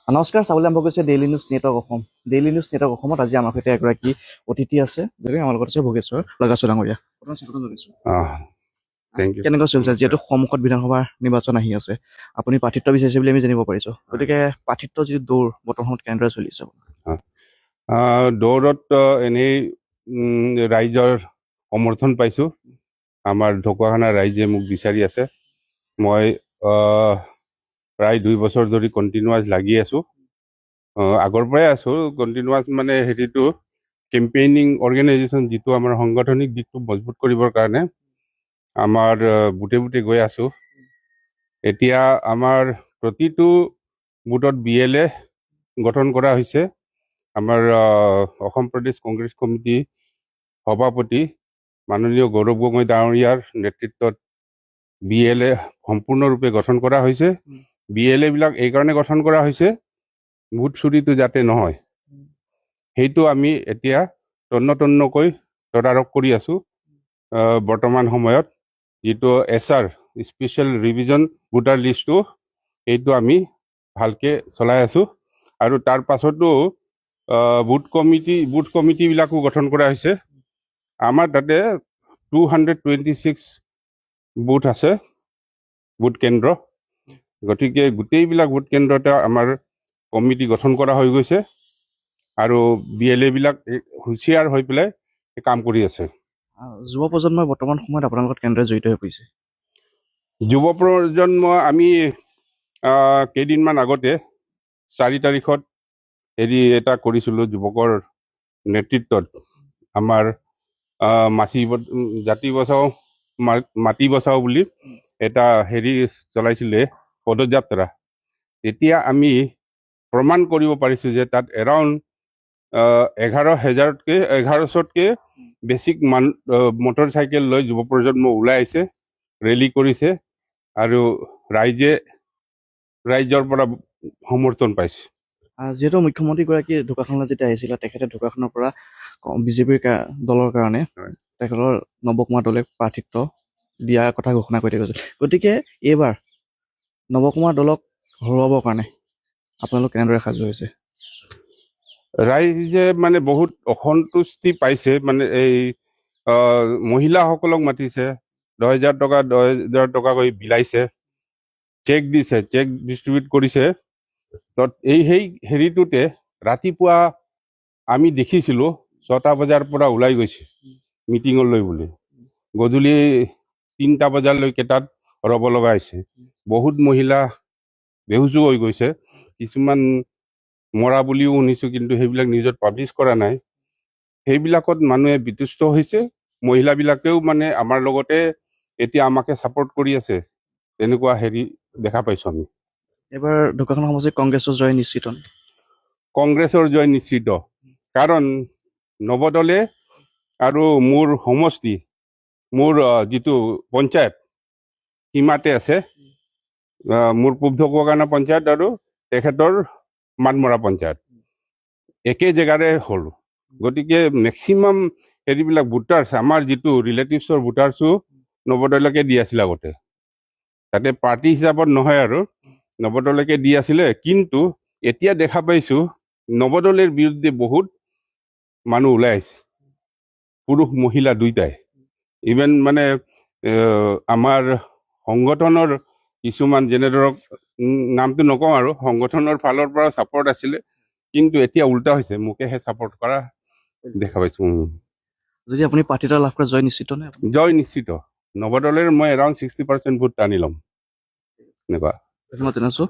নমস্কাৰ, চাবলৈ আৰম্ভ কৰিছে daily news network Assam. Daily news network অসমত আজি আমাৰ সৈতে এগৰাকী অতিথি আছে, যদি আমাৰ লগত আছে ভোগেশ্বৰ লগাছো ডাঙৰীয়া। কেনেকুৱা চলিছে যিহেতু সন্মুখত বিধানসভা নিৰ্বাচন আহি আছে, আপুনি প্ৰাৰ্থিত্ব বিচাৰিছে বুলি আমি জানিব পাৰিছো, গতিকে প্ৰাৰ্থিত্ব যিটো দৌৰ বৰ্তমানত কেনেদৰে চলি আছে? দৌৰত এনেই ৰাইজৰ সমৰ্থন পাইছোঁ। আমাৰ ঢকুৱাখানা ৰাইজে মোক বিচাৰি আছে। মই প্ৰায় 2 বছৰ ধৰি কণ্টিনিউৱাছ লাগি আছোঁ। আগৰ পৰাই আছোঁ কণ্টিনিউৱাছ, মানে হেৰিটো কেম্পেইনিং অৰ্গেনাইজেশ্যন যিটো আমাৰ সাংগঠনিক দিশটো মজবুত কৰিবৰ কাৰণে আমাৰ বুটে বুটে গৈ আছোঁ। এতিয়া আমাৰ প্ৰতিটো বুথত BLA গঠন কৰা হৈছে। আমাৰ অসম প্ৰদেশ কংগ্ৰেছ কমিটি সভাপতি মাননীয় গৌৰৱ গগৈ ডাঙৰীয়াৰ নেতৃত্বত BLA সম্পূৰ্ণৰূপে গঠন কৰা হৈছে। BLA বিলাক এইকাৰণে গঠন কৰা হৈছে ভোট চুৰিটো যাতে নহয়, সেইটো আমি এতিয়া তন্নতন্নকৈ তদাৰক কৰি আছোঁ। বৰ্তমান সময়ত যিটো SR স্পেচিয়েল ৰিভিজন ভোটাৰ লিষ্টটো এইটো আমি ভালকৈ চলাই আছোঁ। আৰু তাৰ পাছতো বুথ কমিটিবিলাকো গঠন কৰা হৈছে। আমাৰ তাতে 226 বুথ আছে, ভোট কেন্দ্ৰ। গতিকে গোটেইবিলাক ভোট কেন্দ্ৰতে আমাৰ কমিটি গঠন কৰা হৈ গৈছে আৰু BLA বিলাক হুঁচিয়াৰ হৈ পেলাই কাম কৰি আছে। যুৱ প্ৰজন্মই বৰ্তমান সময়ত আপোনাৰ লগত কেনেদৰে জড়িত হৈ পৰিছে? যুৱ প্ৰজন্ম আমি কেইদিনমান আগতে 4 তাৰিখত হেৰি এটা কৰিছিলোঁ যুৱকৰ নেতৃত্বত। আমাৰ জাতি বচাও মাটি বচাও বুলি এটা হেৰি চলাইছিলে পদযাত্ৰা। তেতিয়া আমি প্ৰমাণ কৰিব পাৰিছোঁ যে তাত এৰাউণ্ড 11,000তকৈ বেছি মটৰ চাইকেল লৈ যুৱ প্ৰজন্ম ওলাই আহিছে, ৰেলী কৰিছে আৰু ৰাইজৰ পৰা সমৰ্থন পাইছে। যিহেতু মুখ্যমন্ত্ৰীগৰাকী ঢকুৱাখানালৈ যেতিয়া আহিছিলে, তেখেতে ঢকুৱাখানাৰ পৰা বিজেপিৰ দলৰ কাৰণে তেখেতৰ নৱকুমাৰ দলে প্ৰাৰ্থিত্ব দিয়াৰ কথা ঘোষণা কৰি গৈছে। গতিকে এইবাৰ নৱকুমাৰ দলক হৰুৱাবৰ কাৰণে আপোনালোক কেনেদৰে সাজু হৈছে? ৰাইজে মানে বহুত অসন্তুষ্টি পাইছে। মানে এই মহিলাসকলক মাতিছে, 10,000 টকাকৈ বিলাইছে, চেক দিছে, চেক ডিষ্ট্ৰিবিউট কৰিছে। সেই হেৰিটোতে ৰাতিপুৱা আমি দেখিছিলোঁ 6টা বজাৰ পৰা ওলাই গৈছে মিটিঙলৈ বুলি, গধূলি 3টা বজালৈকে তাত ৰ'ব লগা হৈছে। বহুত মহিলা বেহুজো হৈ গৈছে, কিছুমান মৰা বুলিও শুনিছোঁ, কিন্তু সেইবিলাক নিউজত পাব্লিছ কৰা নাই। সেইবিলাকত মানুহে বিতুষ্ট হৈছে। মহিলাবিলাকেও মানে আমাৰ লগতে এতিয়া আমাকে ছাপোৰ্ট কৰি আছে, তেনেকুৱা হেৰি দেখা পাইছোঁ আমি। এইবাৰ ঢকুৱাখানা সমষ্টিত কংগ্ৰেছৰ জয় নিশ্চিত? কংগ্ৰেছৰ জয় নিশ্চিত, কাৰণ নৱদলে আৰু মোৰ সমষ্টি, মোৰ যিটো পঞ্চায়ত সীমাতে আছে, মোৰ পূব ঢকুৱাখানা পঞ্চায়ত আৰু তেখেতৰ মানমৰা পঞ্চায়ত একে জেগাৰে হ'ল। গতিকে মেক্সিমাম হেৰিবিলাক ভোটাৰ্ছ, আমাৰ যিটো ৰিলেটিভছৰ ভোটাৰ্ছো নৱদলৈকে দি আছিলে আগতে, তাতে পাৰ্টি হিচাপত নহয় আৰু নৱদলৈকে দি আছিলে। কিন্তু এতিয়া দেখা পাইছোঁ নৱদলৰ বিৰুদ্ধে বহুত মানুহ ওলাই আহিছে, পুৰুষ মহিলা দুইটাই। ইভেন মানে আমাৰ সংগঠনৰ কিছুমান, যেনে ধৰক নামটো নকওঁ আৰু, সংগঠনৰ ফালৰ পৰা ছাপোৰ্ট আছিলে, কিন্তু এতিয়া উল্টা হৈছে, মোকেহে ছাপোৰ্ট কৰা দেখা পাইছোঁ। যদি আপুনি প্ৰাৰ্থিত্ব লাভ কৰে জয় নিশ্চিত নে? জয় নিশ্চিত। নৱদলৰ মই এৰাউণ্ড 60% ভোট টানি ল'ম, এনেকুৱা। ধন্যবাদ জনাইছোঁ।